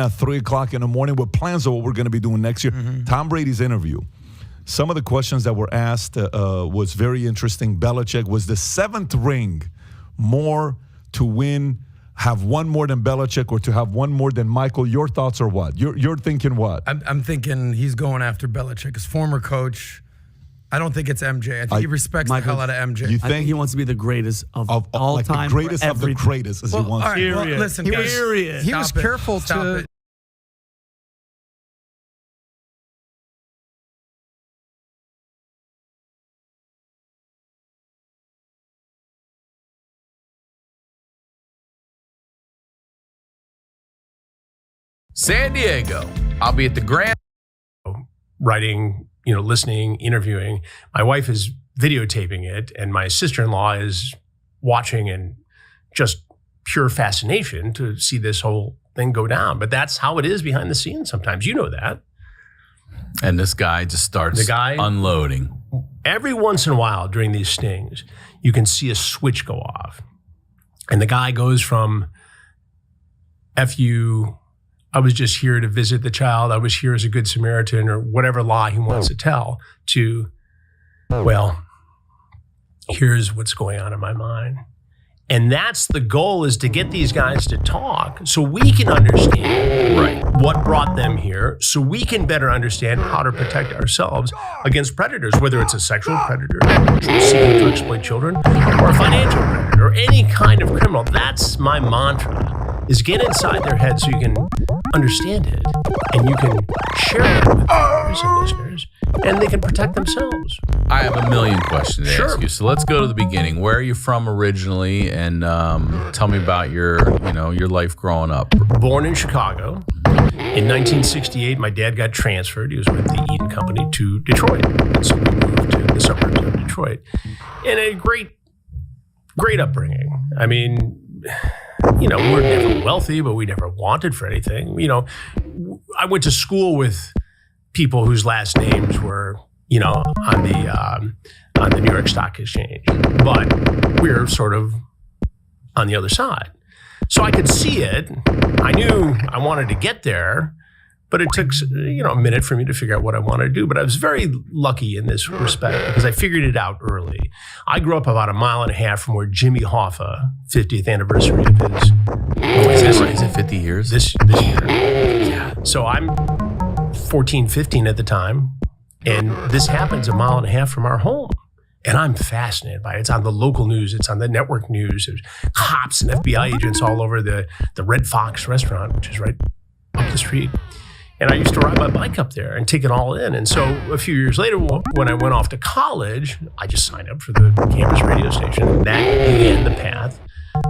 at 3 o'clock in the morning with plans of what we're going to be doing next year. Tom Brady's interview. Some of the questions that were asked was very interesting. Belichick, was the 7th ring more to win, have one more than Belichick, or to have one more than Michael? Your thoughts are what? You're thinking what? I'm thinking he's going after Belichick, his former coach. I don't think it's MJ. I think he respects the hell out of MJ. You I think he wants to be the greatest of all like time. the greatest of the greatest, as he wants all to. right, well, listen, He guys, he was careful Stop to. it. San Diego. I'll be at the Grand. Writing, listening, interviewing. My wife is videotaping it, and my sister-in-law is watching and just pure fascination to see this whole thing go down. But that's how it is behind the scenes sometimes. You know that. And this guy just starts unloading. Every once in a while during these stings, you can see a switch go off. And the guy goes from, F you, I was just here to visit the child, I was here as a good Samaritan, or whatever lie he wants to tell, to, well, here's what's going on in my mind. And that's the goal, is to get these guys to talk so we can understand what brought them here, so we can better understand how to protect ourselves against predators, whether it's a sexual predator seeking to exploit children, or a financial predator, or any kind of criminal. That's my mantra, is get inside their head so you can understand it, and you can share it with viewers and listeners, and they can protect themselves. I have a million questions to ask you. So let's go to the beginning. Where are you from originally? And tell me about your life growing up. Born in Chicago. In 1968, my dad got transferred. He was with the Eaton Company to Detroit. And so we moved to the suburbs of Detroit. And a great upbringing. I mean, we're never wealthy, but we never wanted for anything. I went to school with people whose last names were, on the New York Stock Exchange, but we're sort of on the other side. So I could see it. I knew I wanted to get there, but it took, a minute for me to figure out what I wanted to do. But I was very lucky in this respect because I figured it out early. I grew up about a mile and a half from where Jimmy Hoffa, 50th anniversary of his. Is it 50 years? This year. Yeah. So I'm 14, 15 at the time. And this happens a mile and a half from our home. And I'm fascinated by it. It's on the local news. It's on the network news. There's cops and FBI agents all over the Red Fox restaurant, which is right up the street. And I used to ride my bike up there and take it all in. And so a few years later, when I went off to college, I just signed up for the campus radio station. And that began the path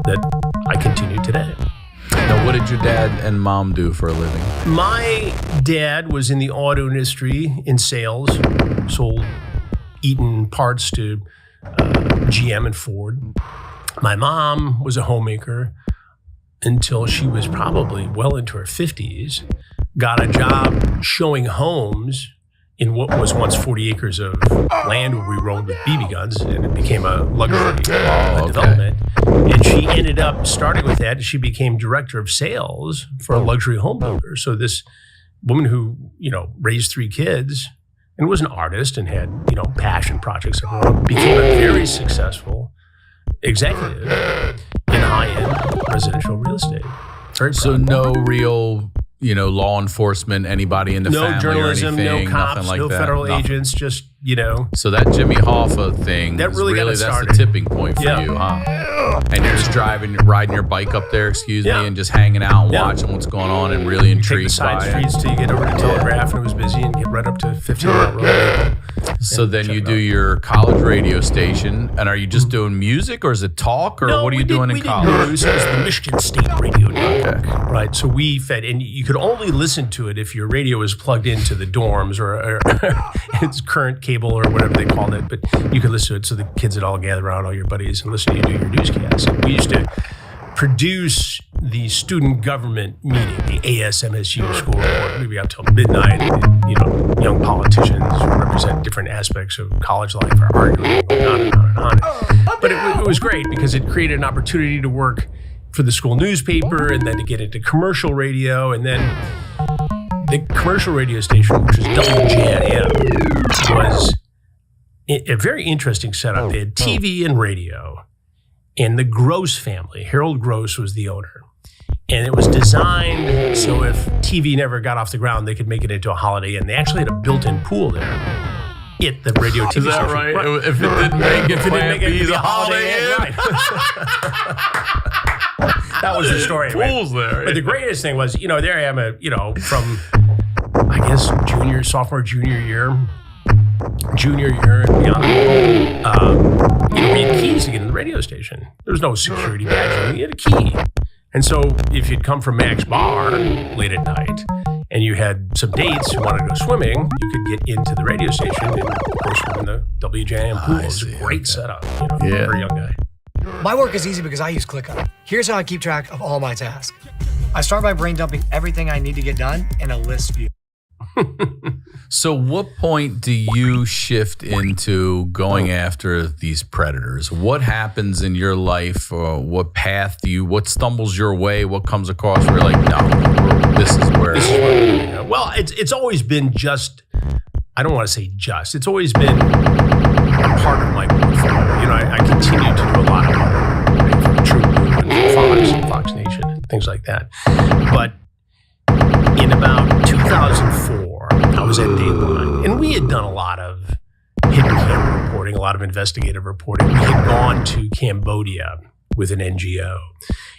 that I continue today. Now, what did your dad and mom do for a living? My dad was in the auto industry in sales, sold Eaton parts to GM and Ford. My mom was a homemaker until she was probably well into her 50s, got a job showing homes in what was once 40 acres of land where we rode with BB guns, and it became a luxury development. And she ended up starting with that. She became director of sales for a luxury home builder. So this woman who, raised 3 kids and was an artist and had, passion projects of her own, became a very successful executive in high-end residential real estate. So no real, law enforcement, anybody in the family no journalism, or anything, no cops, nothing like no that. federal Nothing. agents, just, So that Jimmy Hoffa thing, that really got it that's started. the tipping point for you, huh? And you're just riding your bike up there, and just hanging out and watching what's going on and really Take the intrigued side by it. streets till you get over to Telegraph and it was busy, and get right up to 15 Road. So then you do your college radio station, and are you just doing music, or is it talk, or what are you doing in college? It was the Michigan State Radio Network, right? So we fed, and you could only listen to it if your radio was plugged into the dorms or its current cable or whatever they called it. But you could listen to it, so the kids would all gather around, all your buddies, and listen to you do your newscasts. And we used to produce the student government meeting, the ASMSU school report, maybe up till midnight. And, young politicians represent different aspects of college life are arguing, going on and on and on. But it was great because it created an opportunity to work for the school newspaper, and then to get into commercial radio, and then the commercial radio station, which was WJAM, was a very interesting setup. They had TV and radio, and the Gross family, Harold Gross was the owner. And it was designed so if TV never got off the ground, they could make it into a Holiday Inn. They actually had a built-in pool there at the radio TV Is that station. right? If it didn't make it, Plant B's a Holiday Inn. Right. That was the story. Pools there. But the greatest thing was, there I am, from, I guess, sophomore, junior year, and beyond. We had keys to get in the radio station. There was no security badge. You had a key. And so if you'd come from Mac's Bar late at night and you had some dates who wanted to go swimming, you could get into the radio station and go swim in the WJAM pool. It was a great setup, for a young guy. My work is easy because I use ClickUp. Here's how I keep track of all my tasks. I start by brain dumping everything I need to get done in a list view. So what point do you shift into going after these predators? What happens in your life, or what path what stumbles your way? What comes across where you're like, no, this is where. Well, it's always been I don't want to say it's always been a part of my portfolio. I continue to do a lot of from True Blue and Fox Nation and things like that. But in about 2004, I was at Dateline, and we had done a lot of hidden camera reporting, a lot of investigative reporting. We had gone to Cambodia with an NGO,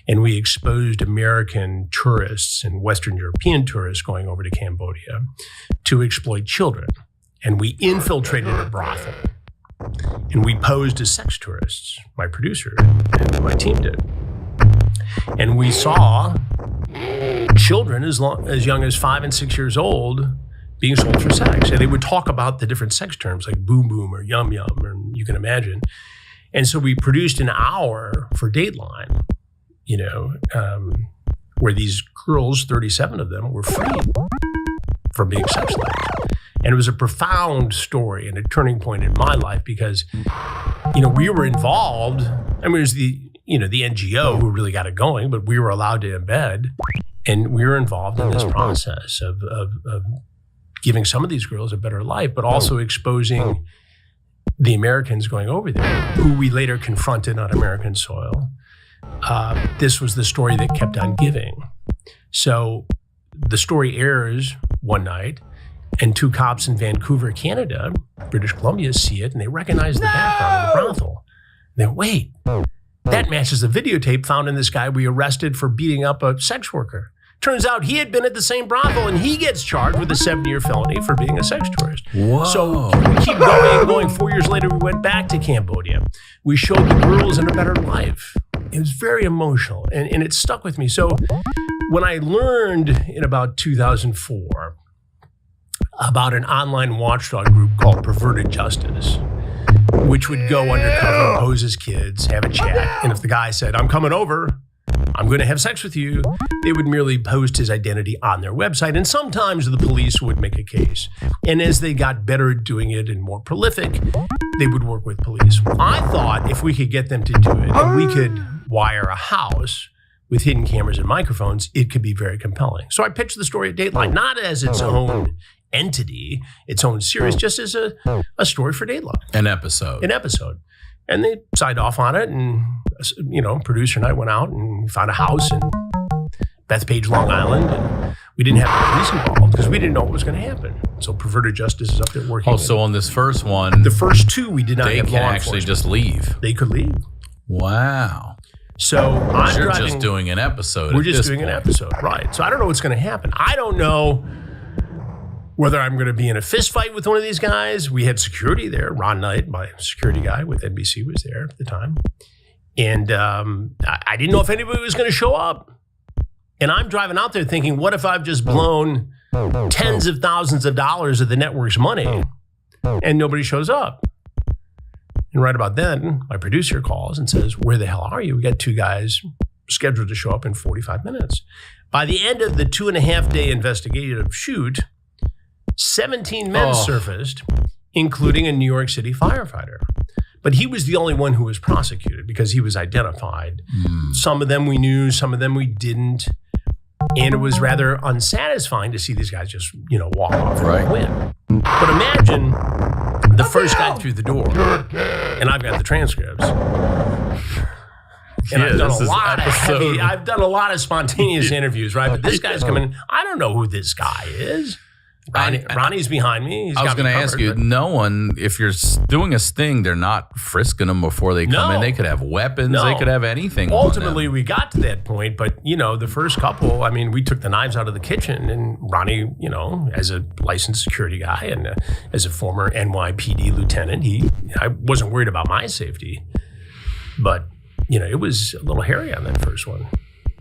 and we exposed American tourists and Western European tourists going over to Cambodia to exploit children. And we infiltrated a brothel, and we posed as sex tourists, my producer and my team did. And we saw children as young as 5 and 6 years old being sold for sex. And they would talk about the different sex terms like boom boom or yum yum, or you can imagine. And so we produced an hour for Dateline, where these girls, 37 of them, were freed from being sex slaves. And it was a profound story and a turning point in my life because, we were involved. I mean, it was the NGO who really got it going, but we were allowed to embed, and we were involved in this process of giving some of these girls a better life, but also exposing the Americans going over there, who we later confronted on American soil. This was the story that kept on giving. So the story airs one night, and 2 cops in Vancouver, Canada, British Columbia, see it, and they recognize the background of the brothel. They wait. That matches the videotape found in this guy we arrested for beating up a sex worker. Turns out he had been at the same brothel, and he gets charged with a 7-year felony for being a sex tourist. Whoa. So we keep going. 4 years later, we went back to Cambodia. We showed the girls in a better life. It was very emotional, and it stuck with me. So when I learned in about 2004 about an online watchdog group called Perverted Justice, which would go undercover, pose as kids, have a chat. And if the guy said, I'm coming over, I'm going to have sex with you, they would merely post his identity on their website. And sometimes the police would make a case. And as they got better at doing it and more prolific, they would work with police. I thought if we could get them to do it, and we could wire a house with hidden cameras and microphones, it could be very compelling. So I pitched the story at Dateline, not as its own entity, its own series, just as a story for Dateline. An episode. And they signed off on it, and producer and I went out and found a house in Bethpage, Long Island, and we didn't have the police involved because we didn't know what was going to happen. So Perverted Justice is up there working. Oh, so on this first one, the first 2 we did not have law enforcement. They can actually just leave. They could leave. Wow. So you're just doing an episode. We're just doing an episode, right? So I don't know what's going to happen. I don't know whether I'm going to be in a fist fight with one of these guys. We had security there. Ron Knight, my security guy with NBC, was there at the time. And I didn't know if anybody was going to show up. And I'm driving out there thinking, what if I've just blown tens of thousands of dollars of the network's money and nobody shows up? And right about then, my producer calls and says, where the hell are you? We got 2 guys scheduled to show up in 45 minutes. By the end of the 2.5-day investigative shoot, 17 men surfaced, including a New York City firefighter. But he was the only one who was prosecuted because he was identified. Some of them we knew, some of them we didn't. And it was rather unsatisfying to see these guys just, walk off and win. But imagine the first guy through the door, and I've got the transcripts. And I've done a lot of spontaneous interviews, right? But this guy's coming. I don't know who this guy is. Ronnie's behind me. I was going to ask you, no one, if you're doing a sting, they're not frisking them before they come in. They could have weapons. They could have anything. Ultimately, we got to that point. But, the first couple, we took the knives out of the kitchen. And Ronnie, as a licensed security guy and as a former NYPD lieutenant, I wasn't worried about my safety. But, it was a little hairy on that first one.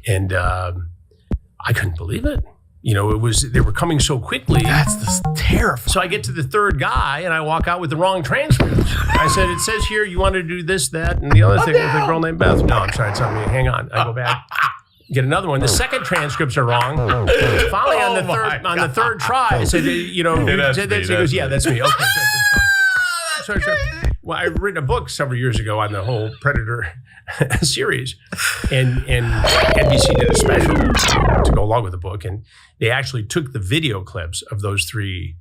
And I couldn't believe it. They were coming so quickly. That's just terrifying. So I get to the third guy and I walk out with the wrong transcript. I said, it says here you wanted to do this, that, and the other thing with a girl named Beth. No, I'm sorry, it's not me. Hang on. I go back, get another one. The second transcripts are wrong. Finally on the third try, I said, he goes, yeah, that's me. Okay. Sorry. Well, I've written a book several years ago on the whole Predator series, and NBC did a special to go along with the book, and they actually took the video clips of those three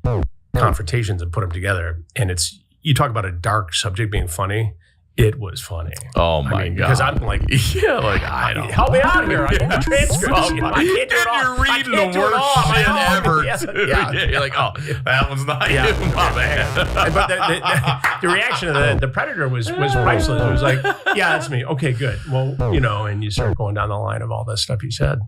confrontations and put them together. And you talk about a dark subject being funny. It was funny. Oh my God! Because I'm like, I don't help me out here. I need the transcripts. I can't do it all. You're reading the worst shit ever. Yeah. You're like, oh, that one's not you, my man. But the reaction of the Predator was priceless. It was like, yeah, that's me. Okay, good. Well, and you start going down the line of all that stuff he said.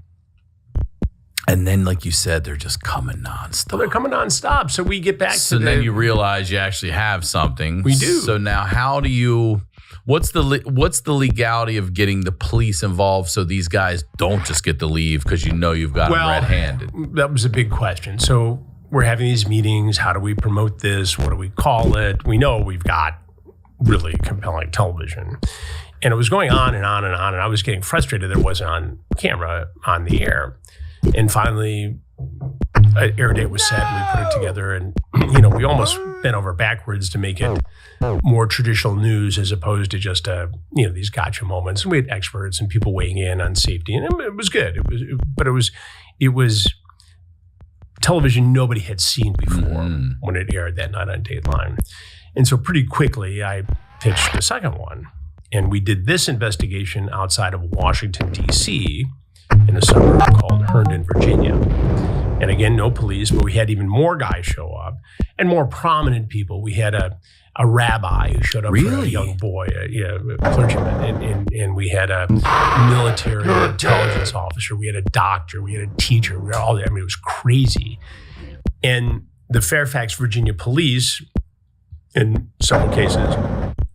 And then, like you said, they're just coming nonstop. Well, they're coming nonstop. So we get back to then you realize you actually have something. We do. So now how do you... What's the legality of getting the police involved so these guys don't just get to leave because you've got them red-handed? That was a big question. So we're having these meetings. How do we promote this? What do we call it? We know we've got really compelling television. And it was going on and on and on, and I was getting frustrated that it wasn't on camera, on the air. And finally, an air date was set, and we put it together, and we almost bent over backwards to make it more traditional news as opposed to just these gotcha moments. And we had experts and people weighing in on safety, and it was good. It was television nobody had seen before when it aired that night on Dateline. And so pretty quickly, I pitched a second one, and we did this investigation outside of Washington, D.C., in a suburb called Herndon, Virginia. And again, no police, but we had even more guys show up and more prominent people. We had a rabbi who showed up for a young boy, a clergyman, and we had a military intelligence officer. We had a doctor. We had a teacher. We were all there. It was crazy. And the Fairfax, Virginia police, in several cases,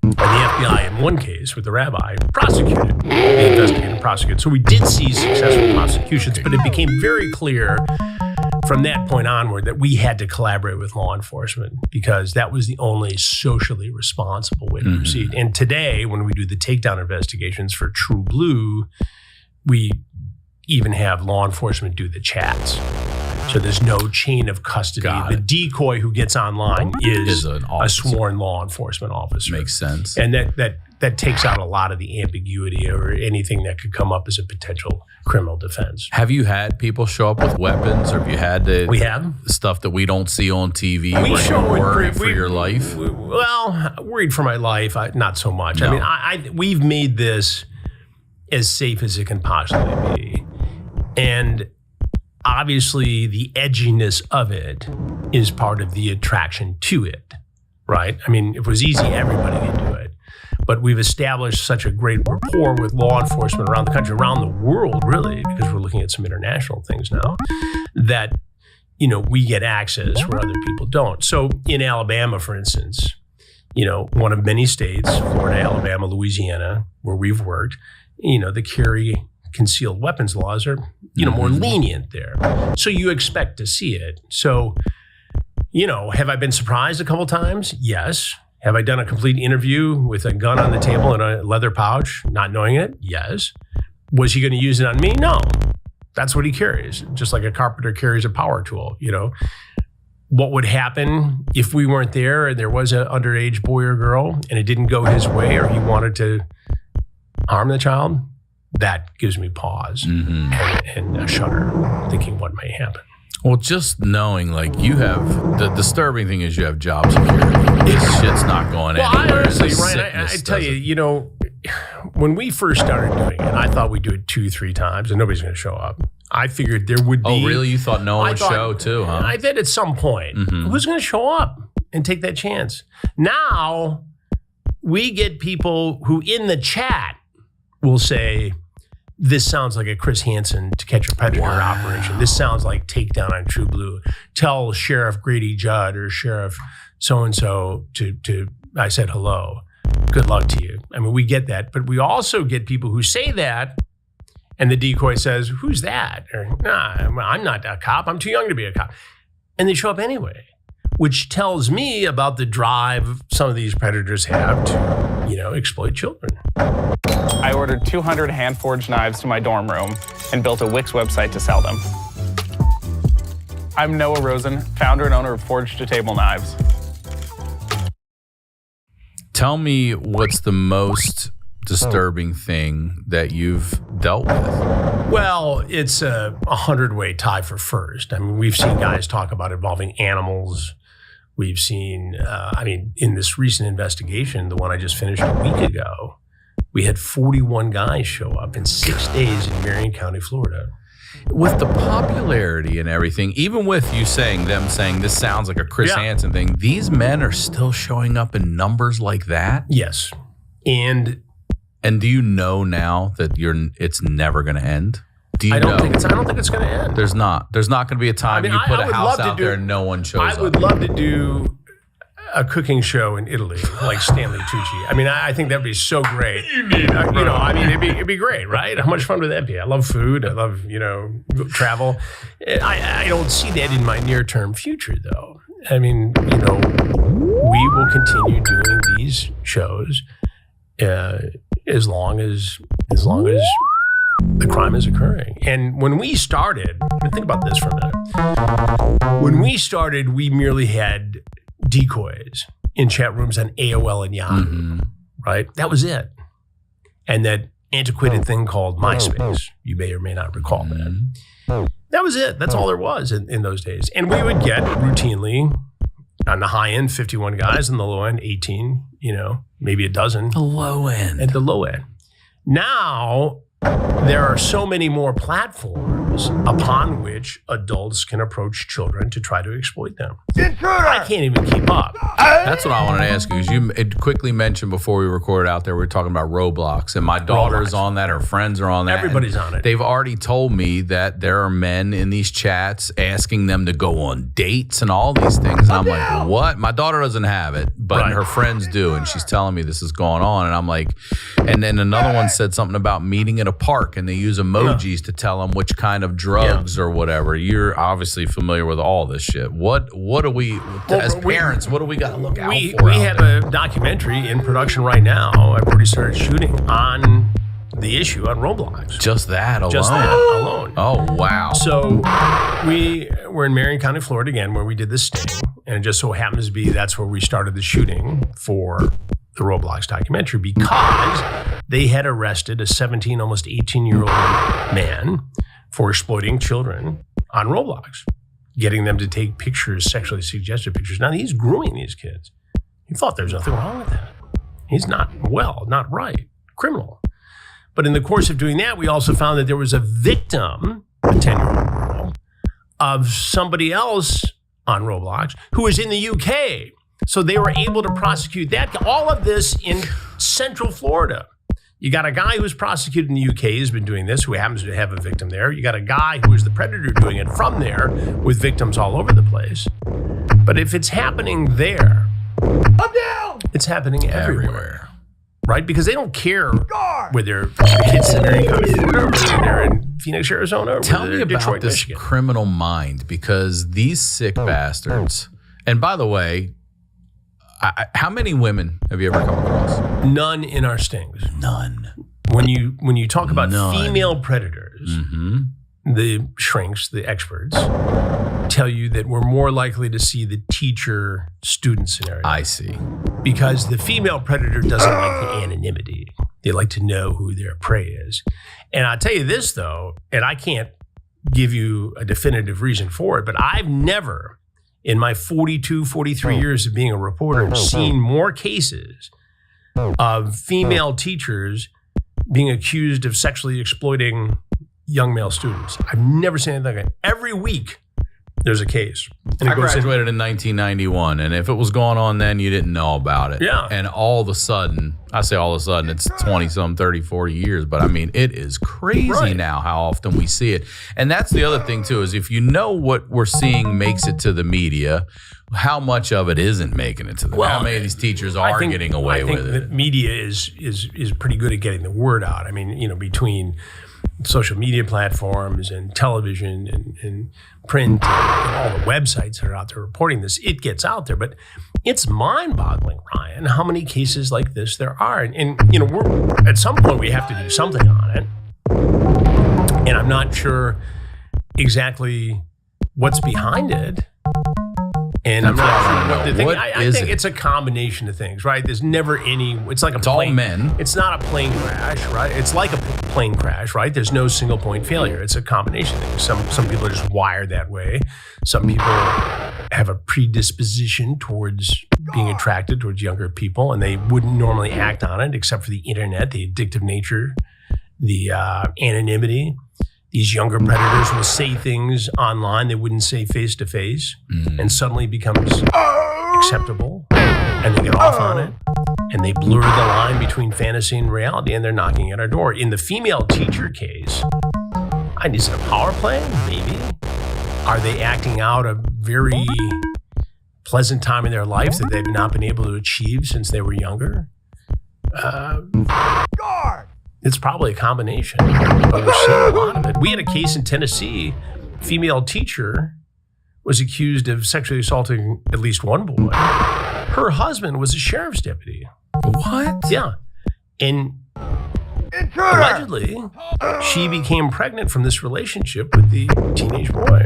and the FBI in one case with the rabbi prosecuted. They investigated and prosecuted. So we did see successful prosecutions, but it became very clear from that point onward that we had to collaborate with law enforcement because that was the only socially responsible way to proceed. And today, when we do the takedown investigations for True Blue, we even have law enforcement do the chats. So there's no chain of custody. The decoy who gets online is a sworn law enforcement officer. Makes sense. And that takes out a lot of the ambiguity or anything that could come up as a potential criminal defense. Have you had people show up with weapons, or have you had we have stuff that we don't see on TV? We show worried for your life. Worried for my life, not so much. No. We've made this as safe as it can possibly be, and obviously, the edginess of it is part of the attraction to it, right? If it was easy, everybody could do it. But we've established such a great rapport with law enforcement around the country, around the world, really, because we're looking at some international things now, that, we get access where other people don't. So in Alabama, for instance, one of many states, Florida, Alabama, Louisiana, where we've worked, the carry concealed weapons laws are, more lenient there. So you expect to see it. So, have I been surprised a couple times? Yes. Have I done a complete interview with a gun on the table and a leather pouch, not knowing it? Yes. Was he going to use it on me? No. That's what he carries, just like a carpenter carries a power tool, what would happen if we weren't there and there was an underage boy or girl and it didn't go his way or he wanted to harm the child, that gives me pause and a shudder thinking what may happen. Well, just knowing, like, you have, the disturbing thing is you have job security. This shit's not going anywhere. Honestly, Ryan, I tell you, when we first started doing it, I thought we'd do it 2-3 times and nobody's going to show up. I figured there would be. Oh, really? You thought no one would show too, huh? I thought at some point, who's going to show up and take that chance? Now, we get people who in the chat will say, this sounds like a Chris Hansen To Catch a Predator operation. This sounds like Takedown on True Blue. Tell Sheriff Grady Judd or Sheriff so-and-so to I said hello. Good luck to you. I mean, we get that. But we also get people who say that, and the decoy says, who's that? Or, nah, I'm not a cop. I'm too young to be a cop. And they show up anyway, which tells me about the drive some of these predators have to, exploit children. I ordered 200 hand-forged knives to my dorm room and built a Wix website to sell them. I'm Noah Rosen, founder and owner of Forged to Table Knives. Tell me what's the most disturbing thing that you've dealt with? Well, it's a 100-way tie for first. I mean, we've seen guys talk about involving animals. We've seen, in this recent investigation, the one I just finished a week ago, we had 41 guys show up in 6 days in Marion County, Florida. With the popularity and everything, even with you saying this sounds like a Chris Hansen thing, these men are still showing up in numbers like that? Yes. And do you know now that it's never going to end? Do you I don't think it's going to end. There's not going to be a time you put a house out there and no one shows up. I would love to do a cooking show in Italy, like Stanley Tucci. I mean, I think that'd be so great. It'd be great, right? How much fun would that be? I love food. I love, travel. I don't see that in my near-term future, though. I mean, we will continue doing these shows as long as the crime is occurring. And when we started, think about this for a minute. When we started, we merely had decoys in chat rooms on AOL and Yahoo, right? That was it. And that antiquated thing called MySpace. You may or may not recall that. That was it. That's all there was in those days. And we would get routinely, on the high end, 51 guys, and the low end, 18, maybe a dozen. The low end. At the low end. Now, there are so many more platforms upon which adults can approach children to try to exploit them. I can't even keep up. That's what I wanted to ask you, because you quickly mentioned before we recorded out there, we were talking about Roblox, and my daughter's on that, her friends are on that. Everybody's on it. They've already told me that there are men in these chats asking them to go on dates and all these things. And I'm like, what? My daughter doesn't have it, but her friends do, and she's telling me this is going on. And I'm like, and then another one said something about meeting at a park, and they use emojis to tell them which kind of drugs or whatever. You're obviously familiar with all this shit. What do we, as parents, what do we got to look out for? We have a documentary in production right now. I've already started shooting on the issue on Roblox. Just that alone? Just that alone. Oh, wow. So we're in Marion County, Florida again, where we did this sting. And it just so happens to be that's where we started the shooting for the Roblox documentary, because they had arrested a 17, almost 18-year-old man for exploiting children on Roblox, getting them to take pictures, sexually suggestive pictures. Now, he's grooming these kids. He thought there was nothing wrong with that. He's not right, criminal. But in the course of doing that, we also found that there was a victim, a 10-year-old girl, of somebody else on Roblox who was in the UK. So they were able to prosecute that. All of this in Central Florida. You got a guy who's prosecuted in the UK who's been doing this, who happens to have a victim there. You got a guy who is the predator doing it from there with victims all over the place. But if it's happening there, it's happening everywhere. Right? Because they don't care whether the kids in Marion County, Florida, or whether they're in Phoenix, Arizona, or Tell me about Detroit, this Michigan. criminal mind, because these sick bastards, and by the way, how many women have you ever come across? None in our stings. None. When you talk about female predators, the shrinks, the experts, tell you that we're more likely to see the teacher-student scenario. I see. Because the female predator doesn't like the anonymity. They like to know who their prey is. And I'll tell you this, though, and I can't give you a definitive reason for it, but I've never, in my 43 years of being a reporter, seen more cases of female teachers being accused of sexually exploiting young male students. I've never seen anything like that. Every week, there's a case. And I graduated in 1991, and if it was going on then, you didn't know about it. Yeah. And all of a sudden, I say all of a sudden, it's 20-some, 30, 40 years, but I mean, it is crazy now how often we see it. And that's the other thing, too, is if you know what we're seeing makes it to the media, how much of it isn't making it to the media? How many of these teachers are getting away with it? I think the media is pretty good at getting the word out. I mean, between social media platforms and television and print and all the websites that are out there reporting this, it gets out there. But it's mind-boggling, Ryan, how many cases like this there are. And we're at some point we have to do something on it. And I'm not sure exactly what's behind it. And I'm not sure what the thing. I think it's a combination of things, right? There's never any. It's like it's plane. All men. It's not a plane crash, right? It's like a plane crash, right? There's no single point failure. It's a combination of things. Some people are just wired that way. Some people have a predisposition towards being attracted towards younger people, and they wouldn't normally act on it, except for the internet, the addictive nature, the anonymity. These younger predators will say things online they wouldn't say face to face, and suddenly becomes acceptable, and they get off on it, and they blur the line between fantasy and reality, and they're knocking at our door. In the female teacher case, is it a power play? Maybe. Are they acting out a very pleasant time in their life that they've not been able to achieve since they were younger? It's probably a combination, but we're seeing a lot of it. We had a case in Tennessee. Female teacher was accused of sexually assaulting at least one boy. Her husband was a sheriff's deputy. What? Yeah. And allegedly, she became pregnant from this relationship with the teenage boy.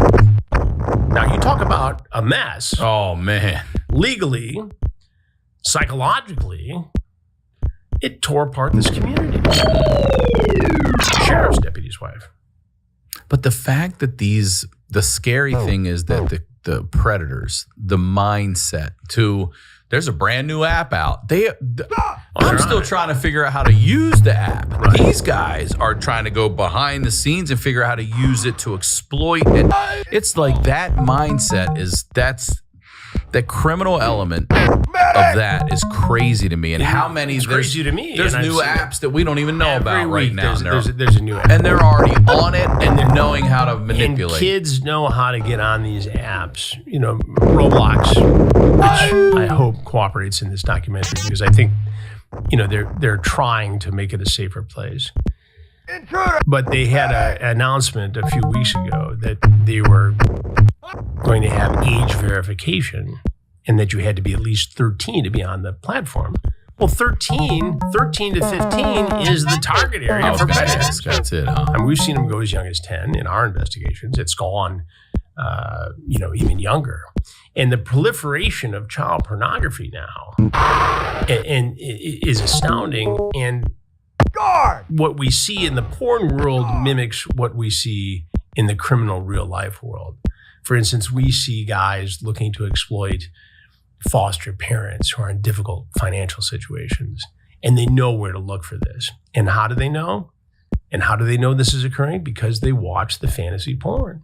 Now, you talk about a mess. Oh, man. Legally, psychologically, it tore apart this community. Sheriff's deputy's wife. But the fact that the scary thing is that the predators, the mindset there's a brand new app out. I'm still trying to figure out how to use the app. Right. These guys are trying to go behind the scenes and figure out how to use it to exploit it. It's like that mindset the criminal element of that is crazy to me. And how many it's crazy to me. There's new apps that we don't even know about right now. There's a new app. And they're already on it and they're knowing how to manipulate. And kids know how to get on these apps. Roblox, which I hope cooperates in this documentary, because I think, they're trying to make it a safer place. But they had an announcement a few weeks ago that they were going to have age verification and that you had to be at least 13 to be on the platform. Well, 13 to 15 is the target area for predators. That's it, huh? I mean, we've seen them go as young as 10 in our investigations. It's gone, even younger. And the proliferation of child pornography now and is astounding. And what we see in the porn world mimics what we see in the criminal real life world. For instance, we see guys looking to exploit foster parents who are in difficult financial situations, and they know where to look for this. And how do they know? And how do they know this is occurring? Because they watch the fantasy porn,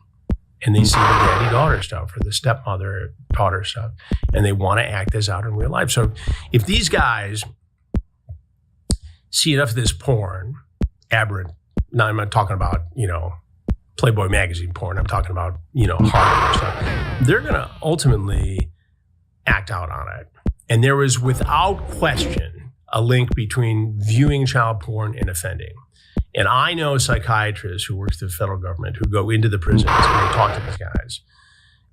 and they see the daddy-daughter stuff or the stepmother-daughter stuff, and they want to act this out in real life. So if these guys see enough of this porn, aberrant, now I'm not talking about, Playboy magazine porn, I'm talking about, hardcore stuff, they're going to ultimately act out on it. And there is, without question, a link between viewing child porn and offending. And I know psychiatrists who work for the federal government who go into the prisons and they talk to these guys.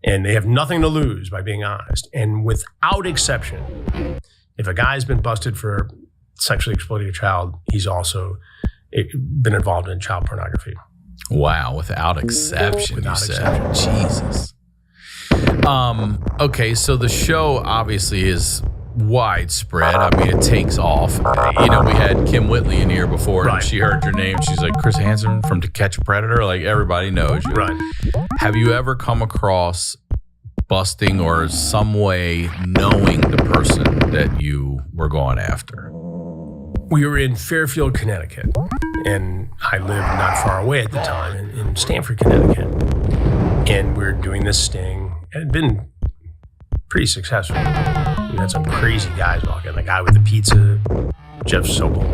And they have nothing to lose by being honest. And without exception, if a guy's been busted for sexually exploiting a child, he's also been involved in child pornography. Wow, without exception, you said. Jesus. Okay, so the show obviously is widespread. I mean, it takes off. You know, we had Kim Whitley in here before, and she heard your name. She's like, Chris Hansen from To Catch a Predator. Like, everybody knows you. Right. Have you ever come across busting or some way knowing the person that you were going after? We were in Fairfield, Connecticut, and I lived not far away at the time in Stamford, Connecticut. And we were doing this sting. It had been pretty successful. We had some crazy guys walking. The guy with the pizza, Jeff Sobel.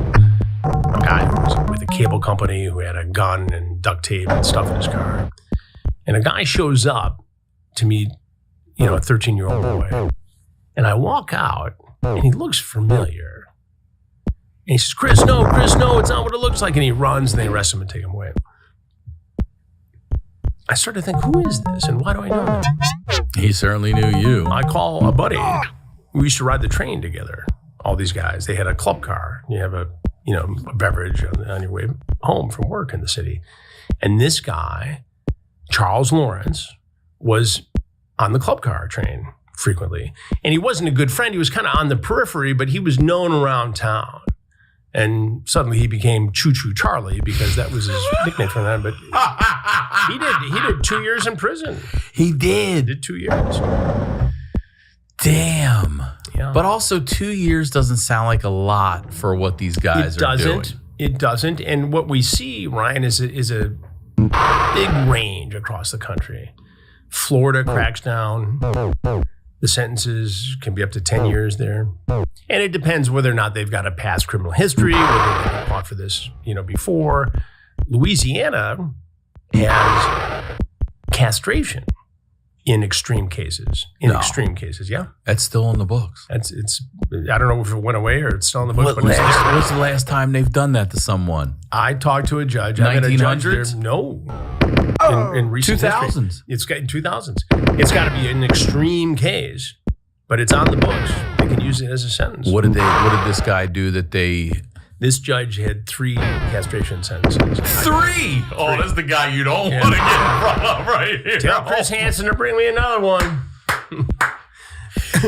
A guy who was with a cable company who had a gun and duct tape and stuff in his car. And a guy shows up to meet, a 13-year-old boy. And I walk out, and he looks familiar. And he says, Chris, no, it's not what it looks like. And he runs, and they arrest him and take him away. I started to think, who is this, and why do I know him? He certainly knew you. I call a buddy. We used to ride the train together, all these guys. They had a club car. You have a beverage on your way home from work in the city. And this guy, Charles Lawrence, was on the club car train frequently. And he wasn't a good friend. He was kind of on the periphery, but he was known around town. And suddenly he became Choo Choo Charlie because that was his nickname for that. But he did 2 years in prison. He did 2 years. Damn. Yeah. But also 2 years doesn't sound like a lot for what these guys are doing. It doesn't. And what we see, Ryan, is a big range across the country. Florida cracks down. The sentences can be up to 10 years there. And it depends whether or not they've got a past criminal history, whether they've been caught for this, before. Louisiana has castration in extreme cases. Extreme cases, yeah. That's still in the books. It's. I don't know if it went away or it's still in the books. What's the last time they've done that to someone? I talked to a judge. 1900s? No. In recent 2000s. history. It's got 2000s. It's got to be an extreme case, but it's on the books. They can use it as a sentence. What did this guy do that they? This judge had 3 castration sentences. 3? Oh, that's the guy you don't want to get in front of right here. Tell Chris Hansen to bring me another one.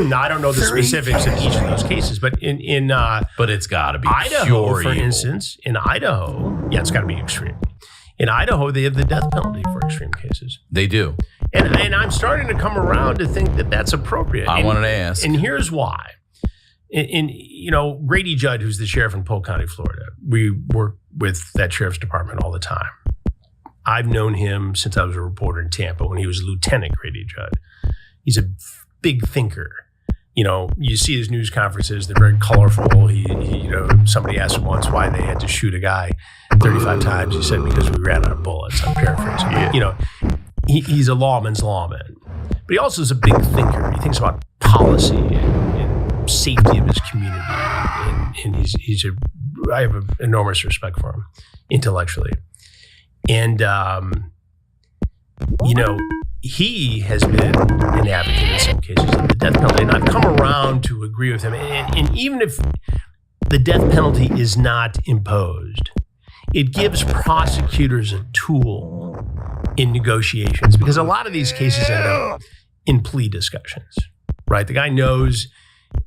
Now, I don't know the specifics of each of those cases, but but it's got to be Idaho, pure for evil. instance, in Idaho, it's got to be extreme. In Idaho, they have the death penalty for extreme cases. They do. And I'm starting to come around to think that that's appropriate. I wanted to ask. And here's why. Grady Judd, who's the sheriff in Polk County, Florida, we work with that sheriff's department all the time. I've known him since I was a reporter in Tampa when he was Lieutenant Grady Judd. He's a big thinker. You see his news conferences, they're very colorful. Somebody asked him once why they had to shoot a guy 35 times. He said, because we ran out of bullets. I'm paraphrasing. Yeah. He's a lawman's lawman. But he also is a big thinker. He thinks about policy and safety of his community. And I have an enormous respect for him intellectually. And, he has been an advocate in some cases of the death penalty. And I've come around to agree with him. And even if the death penalty is not imposed, it gives prosecutors a tool in negotiations, because a lot of these cases end up in plea discussions, right? The guy knows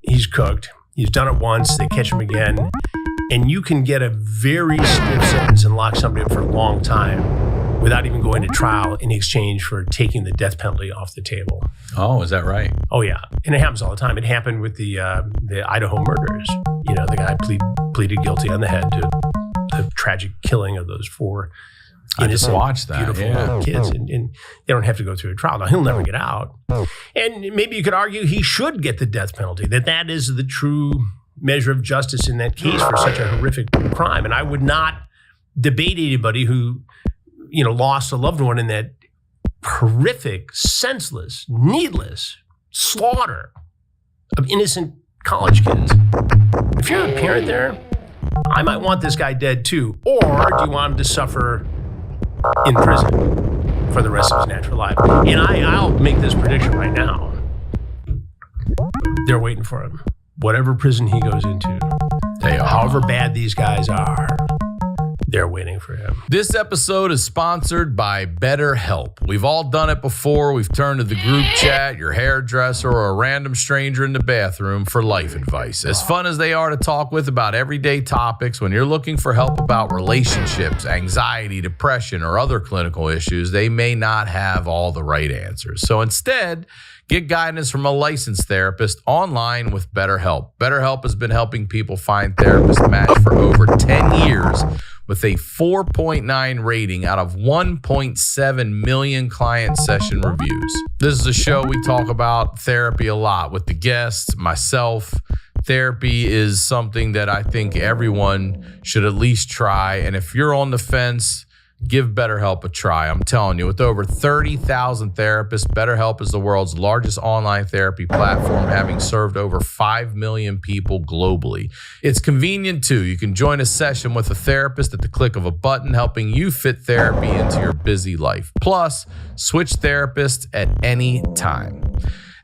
he's cooked. He's done it once. They catch him again. And you can get a very stiff sentence and lock somebody up for a long time without even going to trial in exchange for taking the death penalty off the table. Oh, is that right? Oh, yeah. And it happens all the time. It happened with the Idaho murders. The guy pleaded guilty on the head to the tragic killing of those 4 innocent, beautiful kids. And they don't have to go through a trial. Now, he'll never get out. And maybe you could argue he should get the death penalty, that is the true measure of justice in that case for such a horrific crime. And I would not debate anybody who lost a loved one in that horrific, senseless, needless slaughter of innocent college kids. If you're a parent there, I might want this guy dead too. Or do you want him to suffer in prison for the rest of his natural life? And I'll make this prediction right now. They're waiting for him. Whatever prison he goes into, they are. However bad these guys are, there waiting for him. This episode is sponsored by BetterHelp. We've all done it before. We've turned to the group chat, your hairdresser, or a random stranger in the bathroom for life advice. As fun as they are to talk with about everyday topics, when you're looking for help about relationships, anxiety, depression, or other clinical issues, they may not have all the right answers. So instead, get guidance from a licensed therapist online with BetterHelp. BetterHelp has been helping people find therapists match for over 10 years with a 4.9 rating out of 1.7 million client session reviews. This is a show we talk about therapy a lot with the guests, myself. Therapy is something that I think everyone should at least try. And if you're on the fence, give BetterHelp a try. I'm telling you, with over 30,000 therapists, BetterHelp is the world's largest online therapy platform, having served over 5 million people globally. It's convenient too. You can join a session with a therapist at the click of a button, helping you fit therapy into your busy life. Plus, switch therapists at any time.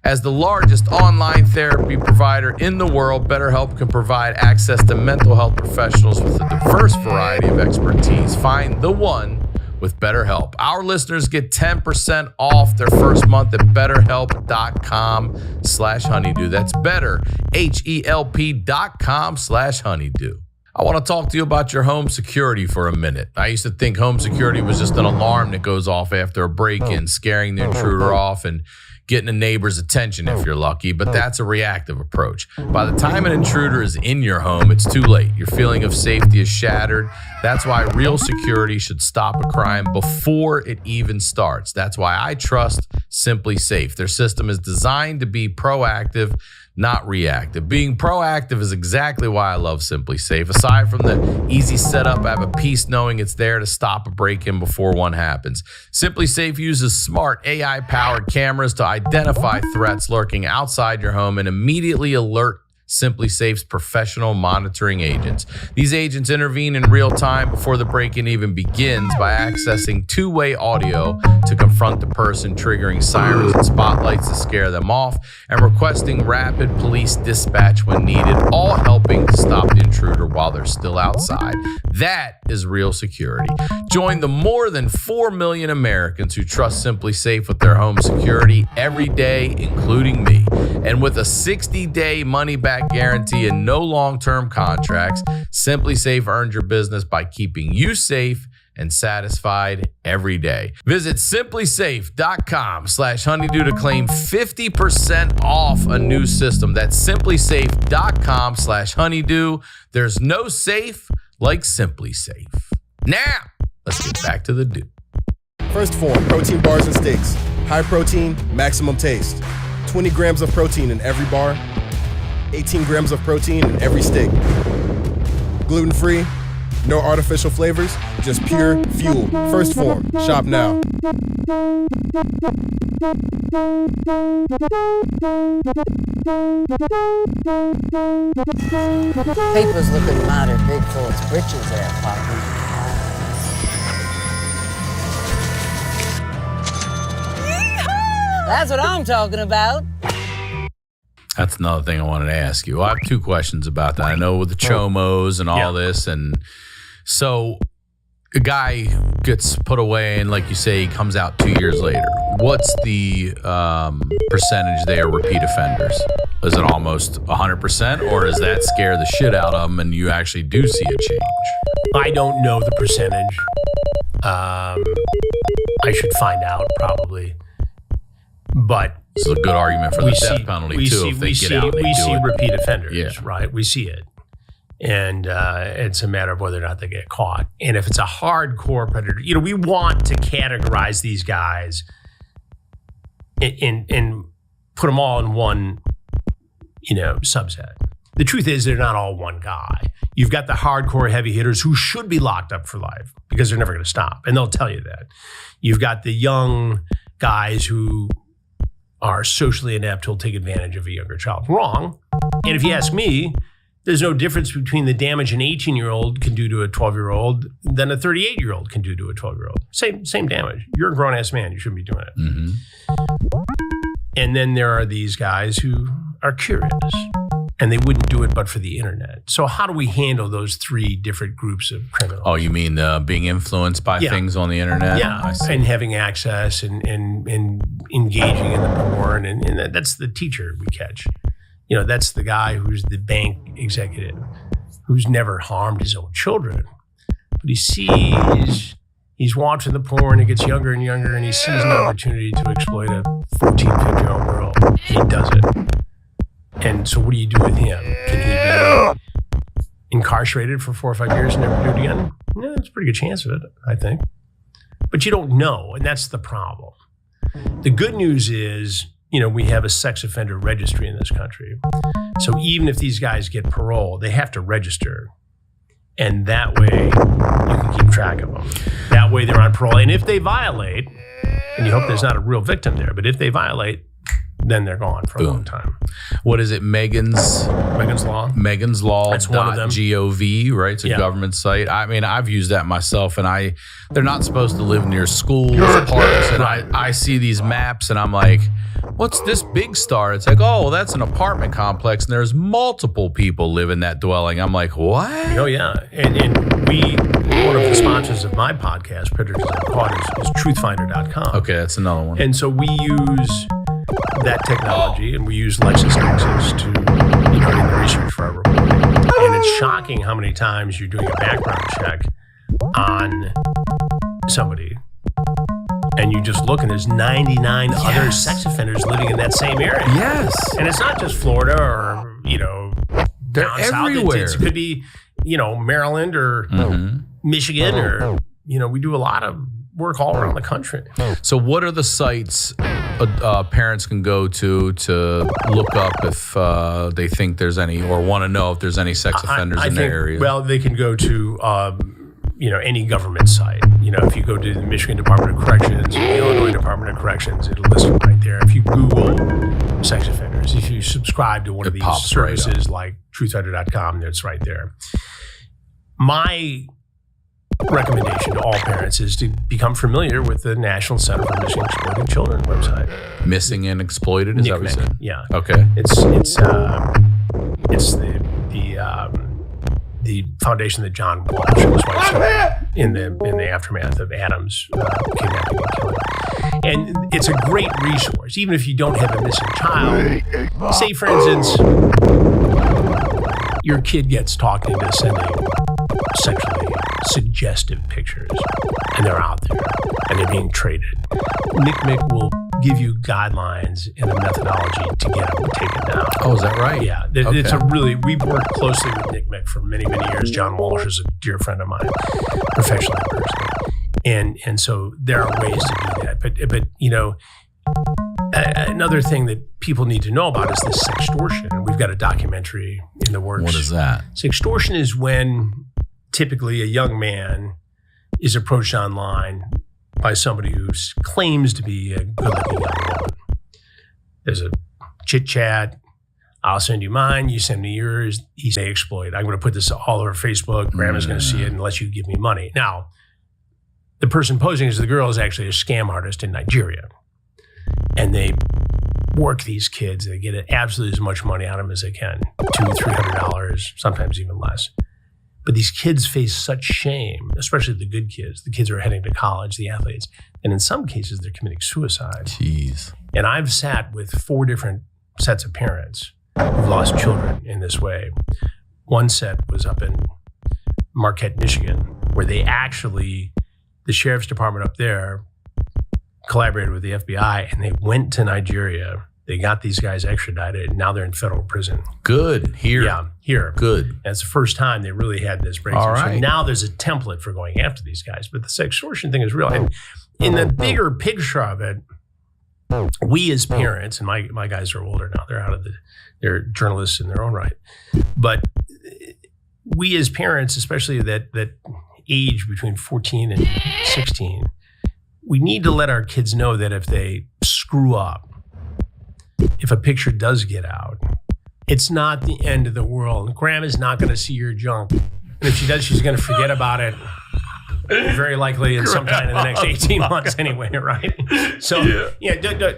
As the largest online therapy provider in the world, BetterHelp can provide access to mental health professionals with a diverse variety of expertise. Find the one with BetterHelp. Our listeners get 10% off their first month at BetterHelp.com/honeydew. That's better, HELP.com/honeydew. I want to talk to you about your home security for a minute. I used to think home security was just an alarm that goes off after a break-in, scaring the intruder off and getting a neighbor's attention if you're lucky, but that's a reactive approach. By the time an intruder is in your home, it's too late. Your feeling of safety is shattered. That's why real security should stop a crime before it even starts. That's why I trust Simply Safe. Their system is designed to be proactive, not reactive. Being proactive is exactly why I love Simply Safe. Aside from the easy setup, I have a peace knowing it's there to stop a break-in before one happens. Simply Safe uses smart AI-powered cameras to identify threats lurking outside your home and immediately alert Simply Safe's professional monitoring agents. These agents intervene in real time before the break-in even begins by accessing two-way audio to confront the person, triggering sirens and spotlights to scare them off, and requesting rapid police dispatch when needed, all helping to stop the intruder while they're still outside. That is real security. Join the more than 4 million Americans who trust Simply Safe with their home security every day, including me. And with a 60-day money-back guarantee and no long-term contracts, Simply Safe earns your business by keeping you safe and satisfied every day. Visit simplysafe.com/honeydew to claim 50% off a new system. That's simplysafe.com/honeydew. There's no safe like Simply Safe. Now, let's get back to the do. First Form protein bars and steaks. High protein, maximum taste. 20 grams of protein in every bar. 18 grams of protein in every steak. Gluten-free, no artificial flavors, just pure fuel. First Form. Shop now. Paper's looking mighty big for its britches there, partner. That's what I'm talking about. That's another thing I wanted to ask you. I have two questions about that. I know with the chomos and all this, and so a guy gets put away, and like you say, he comes out 2 years later. What's the percentage there, repeat offenders? Is it almost 100%, or does that scare the shit out of them and you actually do see a change? I don't know the percentage. I should find out probably. But it's a good argument for the death penalty too. If they get out, we see repeat offenders, yeah. Right? We see it, and it's a matter of whether or not they get caught. And if it's a hardcore predator, we want to categorize these guys and put them all in one, subset. The truth is, they're not all one guy. You've got the hardcore heavy hitters who should be locked up for life because they're never going to stop, and they'll tell you that. You've got the young guys who are socially inept who'll take advantage of a younger child. Wrong. And if you ask me, there's no difference between the damage an 18-year-old can do to a 12-year-old than a 38-year-old can do to a 12-year-old. Same damage. You're a grown-ass man. You shouldn't be doing it. Mm-hmm. And then there are these guys who are curious. and they wouldn't do it but for the internet. So how do we handle those three different groups of criminals? Oh, you mean being influenced by things on the internet? Yeah, and having access and engaging in the porn, and that's the teacher we catch. That's the guy who's the bank executive who's never harmed his own children. But he's watching the porn, it gets younger and younger, and he sees an opportunity to exploit a 14, 15-year-old girl. And he does it. And so what do you do with him? Can he be incarcerated for 4 or 5 years and never do it again? Yeah, there's a pretty good chance of it, I think. But you don't know, and that's the problem. The good news is, we have a sex offender registry in this country. So even if these guys get parole, they have to register. And that way, you can keep track of them. That way, they're on parole. And if they violate, and you hope there's not a real victim there, but if they violate, then they're gone for a long time. What is it? Megan's Law. Megan's Law. That's one of them. .gov, right? It's a government site. I mean, I've used that myself, and they're not supposed to live near schools, parks, and I see these maps, and I'm like, what's this Big Star? It's like, oh, that's an apartment complex, and there's multiple people live in that dwelling. I'm like, what? Oh, yeah. And one of the sponsors of my podcast, Predators Uncaught, is truthfinder.com. Okay, that's another one. And so we use that technology, and we use LexisNexis to, in the research for our report. And it's shocking how many times you're doing a background check on somebody, and you just look, and there's 99 other sex offenders living in that same area. Yes. And it's not just Florida or, they're down everywhere. South. It could be, Maryland or Michigan or, we do a lot of work all around the country. So what are the sites parents can go to look up if they think there's any, or want to know if there's any sex offenders in their area? Well, they can go to, any government site. If you go to the Michigan Department of Corrections, the Illinois Department of Corrections, it'll list it right there. If you Google sex offenders, if you subscribe to one of these services like truthfinder.com, it's right there. My recommendation to all parents is to become familiar with the National Center for Missing and Exploited Children website. Missing and Exploited, is that what you said? Yeah. Okay. It's the foundation that John Walsh and his wife started in the aftermath of Adam's kidnapping and killing. And it's a great resource, even if you don't have a missing child. Say, for instance, your kid gets talked into sending sexually suggestive pictures, and they're out there, and they're being traded. NCMEC will give you guidelines and a methodology to get them taken down. Oh, is that right? Yeah. It's we've worked closely with NCMEC for many, many years. John Walsh is a dear friend of mine, professionally and personally. And so there are ways to do that. But another thing that people need to know about is this sextortion. We've got a documentary in the works. What is that? Sextortion is when typically a young man is approached online by somebody who claims to be a good-looking young woman. There's a chit-chat. I'll send you mine. You send me yours. He say exploit. I'm going to put this all over Facebook. Grandma's going to see it unless you give me money. Now, the person posing as the girl is actually a scam artist in Nigeria. And they work these kids. They get absolutely as much money out of them as they can. $200, $300, sometimes even less. But these kids face such shame, especially the good kids. The kids who are heading to college, the athletes. And in some cases, they're committing suicide. Jeez. And I've sat with 4 different sets of parents who've lost children in this way. One set was up in Marquette, Michigan, where they actually, the sheriff's department up there collaborated with the FBI, and they went to Nigeria. They got these guys extradited, and now they're in federal prison. Good. Here. Yeah, here. Good. And it's the first time they really had this breakthrough. All right. So now there's a template for going after these guys. But the sextortion thing is real. And in the bigger picture of it, we as parents, and my guys are older now, they're journalists in their own right. But we as parents, especially that age between 14 and 16, we need to let our kids know that if they screw up, if a picture does get out, it's not the end of the world. Grandma's not going to see your junk. And if she does, she's going to forget about it very likely in sometime in the next 18 months anyway, right? So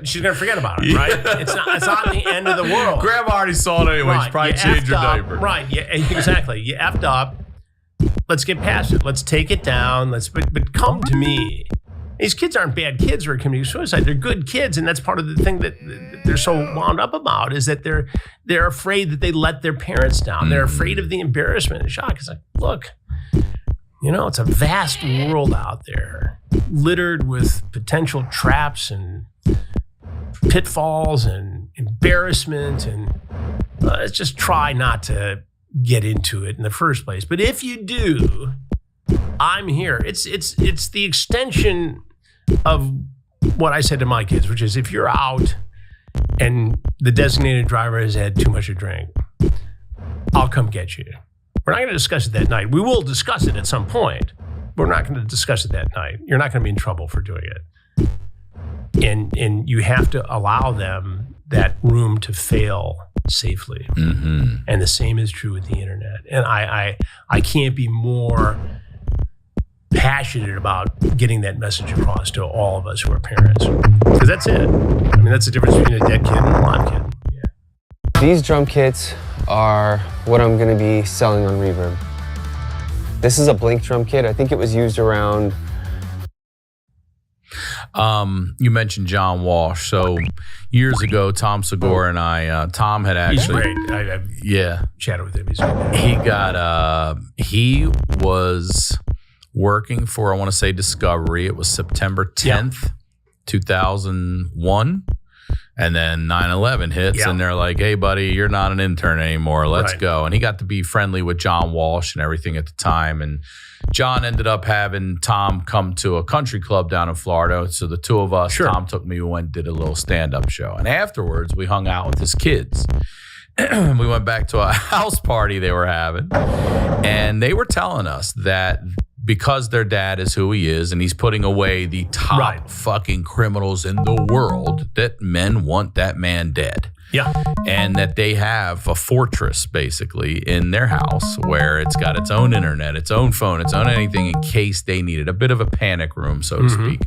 she's gonna forget about it, right? It's not the end of the world. Grandma already saw it anyway. She probably changed her diaper. Right? Yeah, exactly. You effed up. Let's get past it. Let's take it down. But come to me. These kids aren't bad kids who are committing suicide. They're good kids, and that's part of the thing that they're so wound up about is that they're afraid that they let their parents down. They're afraid of the embarrassment and shock. It's like, look, it's a vast world out there, littered with potential traps and pitfalls and embarrassment, and let's just try not to get into it in the first place. But if you do, I'm here. It's the extension of what I said to my kids, which is if you're out and the designated driver has had too much to drink, I'll come get you. We're not going to discuss it that night. We will discuss it at some point, but we're not going to discuss it that night. You're not going to be in trouble for doing it. And you have to allow them that room to fail safely. Mm-hmm. And the same is true with the internet. And I can't be more passionate about getting that message across to all of us who are parents. Because that's it. I mean, that's the difference between a dead kid and a live kid. Yeah. These drum kits are what I'm going to be selling on Reverb. This is a Blink drum kit. I think it was used around... You mentioned John Walsh. So years ago, Tom Segura and I, Tom had actually... He's great. I've chatted with him. He's great. He was working for, I want to say, Discovery. It was September 10th, 2001. And then 9/11 hits, and they're like, hey, buddy, you're not an intern anymore. Let's go. And he got to be friendly with John Walsh and everything at the time. And John ended up having Tom come to a country club down in Florida. So the two of us, Tom took me, we went and did a little stand-up show. And afterwards, we hung out with his kids. We went back to a house party they were having. And they were telling us that because their dad is who he is and he's putting away the top fucking criminals in the world, that men want that man dead. Yeah. And that they have a fortress basically in their house where it's got its own internet, its own phone, its own anything in case they need it. A bit of a panic room, so to speak.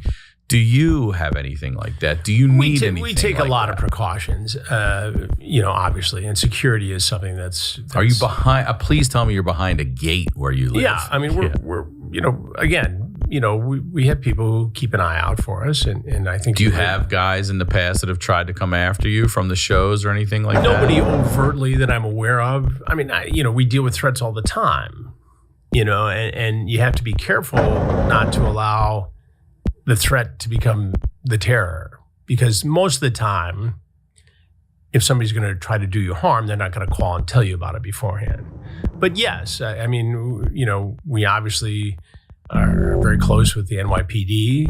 Do you have anything like that? Do you need anything We take like a lot that? of precautions, obviously, and security is something that's... Are you behind? Please tell me you're behind a gate where you live. Yeah, I mean, we're we have people who keep an eye out for us, and I think... Do you have guys in the past that have tried to come after you from the shows or anything like that? Nobody overtly that I'm aware of. I mean, we deal with threats all the time, and you have to be careful not to allow the threat to become the terror, because most of the time, if somebody's going to try to do you harm, they're not going to call and tell you about it beforehand. But yes, I mean, we obviously are very close with the NYPD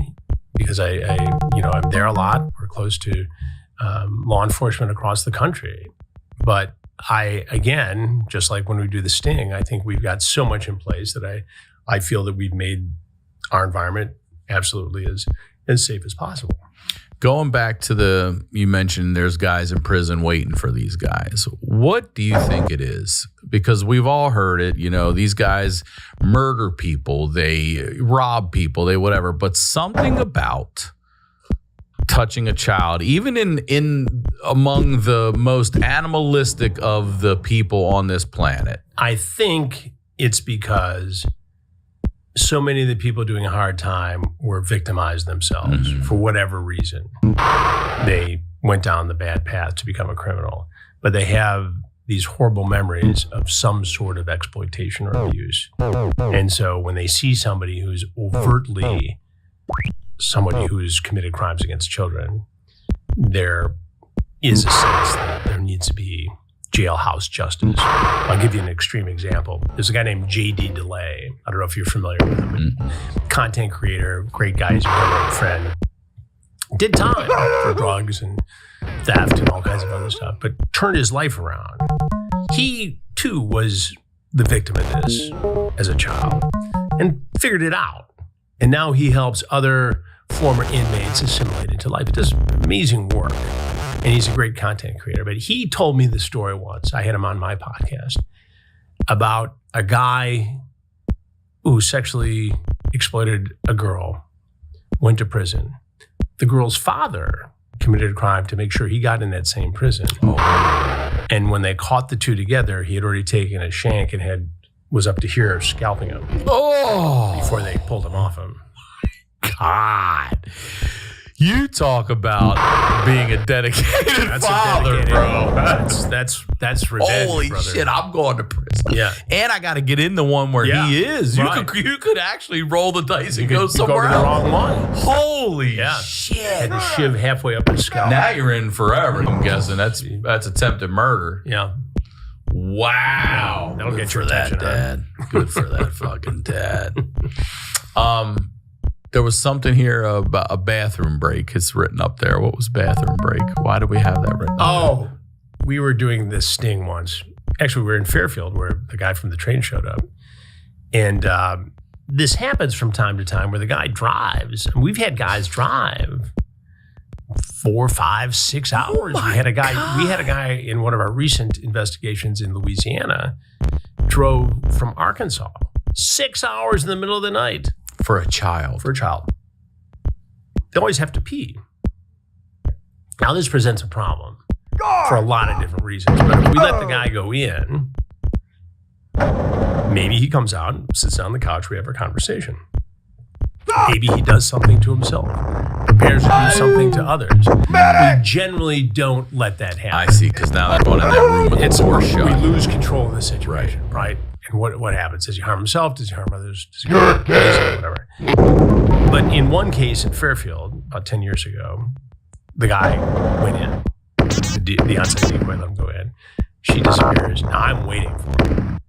because I'm there a lot. We're close to law enforcement across the country. But again, just like when we do the sting, I think we've got so much in place that I feel that we've made our environment absolutely as safe as possible. Going back to you mentioned there's guys in prison waiting for these guys. What do you think it is? Because we've all heard it, these guys murder people, they rob people, they whatever, but something about touching a child, even in among the most animalistic of the people on this planet. I think it's because so many of the people doing a hard time were victimized themselves for whatever reason. They went down the bad path to become a criminal, but they have these horrible memories of some sort of exploitation or abuse. And so when they see somebody who's overtly somebody who's committed crimes against children, there is a sense that there needs to be jailhouse justice. I'll give you an extreme example. There's a guy named J.D. DeLay. I don't know if you're familiar with him. Content creator, great guy, he's a friend. Did time for drugs and theft and all kinds of other stuff, but turned his life around. He, too, was the victim of this as a child and figured it out. And now he helps other former inmates assimilate into life. It does amazing work. And he's a great content creator. But he told me the story once. I had him on my podcast about a guy who sexually exploited a girl, went to prison. The girl's father committed a crime to make sure he got in that same prison. And when they caught the two together, he had already taken a shank and was up to here scalping him before they pulled him off him. God. You talk about being a dedicated father, bro. That's revenge, Holy brother. shit, I'm going to prison. Yeah. And I got to get in the one where he is. Right. You could actually roll the dice and go somewhere go to else. the wrong one. Holy Yeah. shit. Had to shiv halfway up his scalp. Now you're in forever, I'm guessing. That's attempted murder. Yeah. Wow. That'll Good get for your that, attention, huh? Dad. Good for that fucking dad. There was something here about a bathroom break. It's written up there. What was bathroom break? Why do we have that written up? We were doing this sting once. Actually, we were in Fairfield where the guy from the train showed up. And this happens from time to time where the guy drives. And we've had guys drive 4, 5, 6 hours. We had a guy in one of our recent investigations in Louisiana drove from Arkansas 6 hours in the middle of the night. For a child. They always have to pee. Now, this presents a problem for a lot of different reasons. But if we let the guy go in, maybe he comes out and sits down on the couch. We have a conversation. Maybe he does something to himself, prepares to do something to others. We generally don't let that happen. I see, because now they're going in that room with the door shut. We lose control of the situation, right? And what happens? Does he harm himself? Does he harm others? Does he harm whatever? But in one case in Fairfield, about 10 years ago, the guy went in. The on-site decoy let him go in. She disappears. Now I'm waiting for him.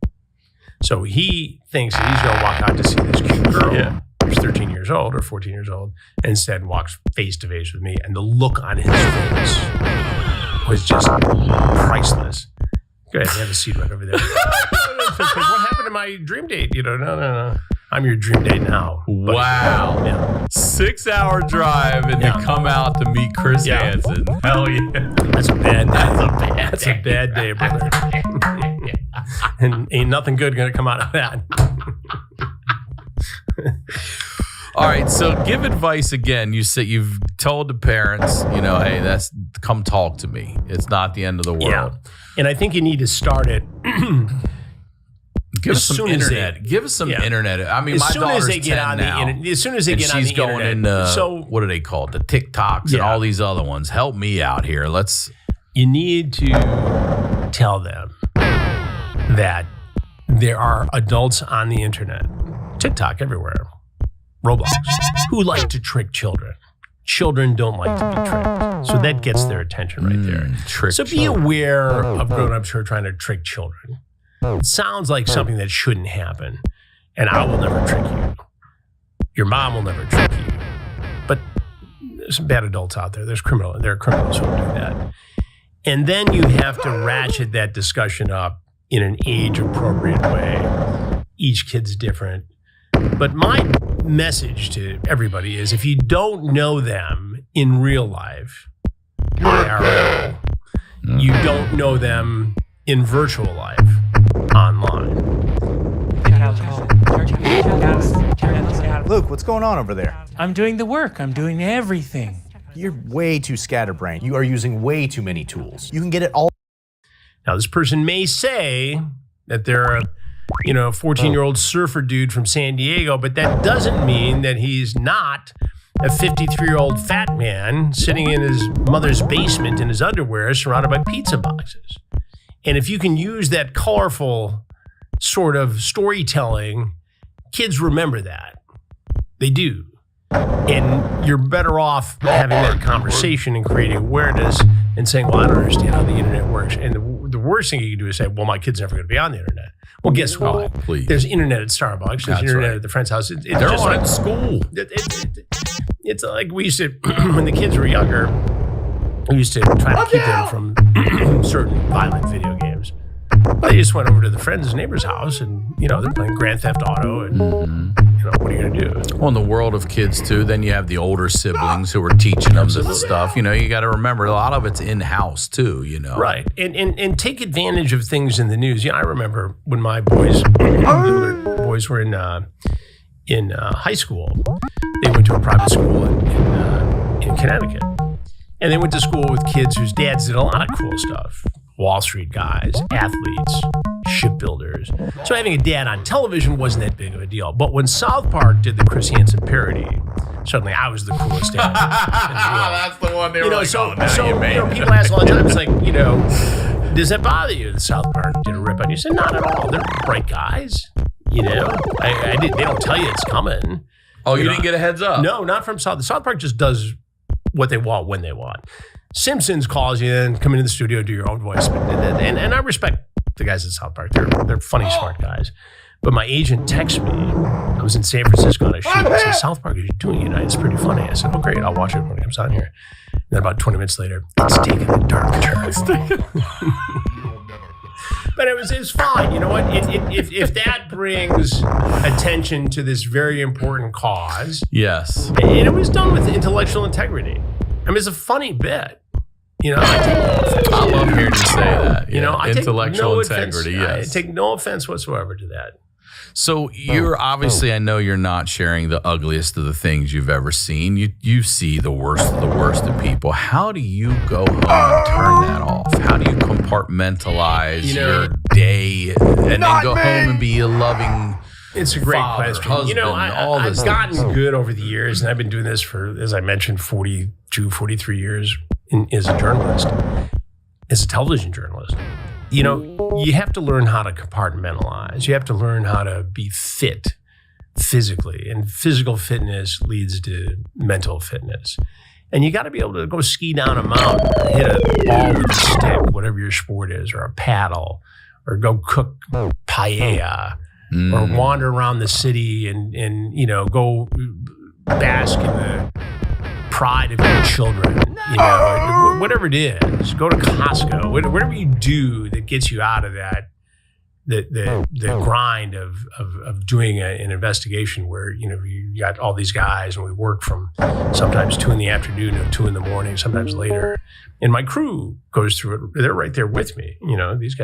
So he thinks that he's going to walk out to see this cute girl who's 13 years old or 14 years old, and instead walks face to face with me. And the look on his face was just priceless. Go ahead, have a seat right over there. What happened to my dream date? No. I'm your dream date now. Buddy. Wow. Yeah. 6-hour drive and to come out to meet Chris Hansen. Hell yeah. That's a bad day. That's a bad day, brother. And ain't nothing good going to come out of that. All right, so give advice again. You said you've told the parents, hey, come talk to me. It's not the end of the world. Yeah. And I think you need to start it. Give us some internet. Give us some internet. I mean, my daughter's 10 now. As soon as they get on the internet. She's going into, what are they called? The TikToks and all these other ones. Help me out here. You need to tell them that there are adults on the internet, TikTok everywhere, Roblox, who like to trick children. Children don't like to be tricked. So that gets their attention right there. So be aware of grown-ups who are trying to trick children. It sounds like something that shouldn't happen. And I will never trick you. Your mom will never trick you. But there's some bad adults out there. There are criminals who will do that. And then you have to ratchet that discussion up in an age-appropriate way. Each kid's different. But my message to everybody is if you don't know them in real life, IRL, you don't know them in virtual life, online. Luke, what's going on over there? I'm doing the work. I'm doing everything. You're way too scatterbrained. You are using way too many tools. You can get it all. Now, this person may say that they're a 14-year-old surfer dude from San Diego, but that doesn't mean that he's not a 53-year-old fat man sitting in his mother's basement in his underwear surrounded by pizza boxes. And if you can use that colorful sort of storytelling, kids remember that. They do. And you're better off having that conversation and creating awareness and saying, well, I don't understand how the internet works. And the worst thing you can do is say, well, my kid's never going to be on the internet. Well, guess what? Please. There's internet at Starbucks. There's internet at the friend's house. They're just on at school. It's like we used to, when the kids were younger, we used to try to keep them from certain violent video games. But they just went over to the friend's neighbor's house and, they're playing Grand Theft Auto and, what are you going to do? Well, in the world of kids, too, then you have the older siblings who are teaching them this stuff. You got to remember, a lot of it's in-house, too, Right. And take advantage of things in the news. I remember when my boys were in high school. They went to a private school in Connecticut. And they went to school with kids whose dads did a lot of cool stuff. Wall Street guys, athletes, shipbuilders. So having a dad on television wasn't that big of a deal. But when South Park did the Chris Hansen parody, suddenly I was the coolest dad. That's the one they were like, so made it. people ask all the time, it's like, does that bother you that South Park did a rip on you? I said, not at all. They're bright guys. They don't tell you it's coming. Oh, you didn't get a heads up? No, not from South. South Park just does what they want when they want. Simpsons calls you in, come into the studio, do your own voice. And I respect the guys at South Park. They're funny, smart guys. But my agent texts me. I was in San Francisco on a shoot. He said, South Park is doing it. It's pretty funny. I said, oh, great. I'll watch it when it comes on here. And then about 20 minutes later, it's taking a dark turn. But it was fine. You know what? If that brings attention to this very important cause. Yes. And it was done with intellectual integrity. I mean, it's a funny bit. I love hearing you say that. I intellectual integrity. Yes. I take no offense whatsoever to that. So you're obviously, I know you're not sharing the ugliest of the things you've ever seen. You see the worst of people. How do you go home and turn that off? How do you compartmentalize your day and then go home and be a loving It's a great father, question. husband, I've gotten good over the years, and I've been doing this for, as I mentioned, 42, 43 years as a journalist, as a television journalist. You have to learn how to compartmentalize. You have to learn how to be fit physically, and physical fitness leads to mental fitness. And you got to be able to go ski down a mountain, or hit a ball with a stick, whatever your sport is, or a paddle, or go cook paella, or wander around the city and go bask in the pride of your children, whatever it is. Go to Costco, whatever you do that gets you out of that, the grind of doing an investigation where you got all these guys and we work from sometimes 2 PM to 2 AM, sometimes later, and my crew goes through it. They're right there with me. These guys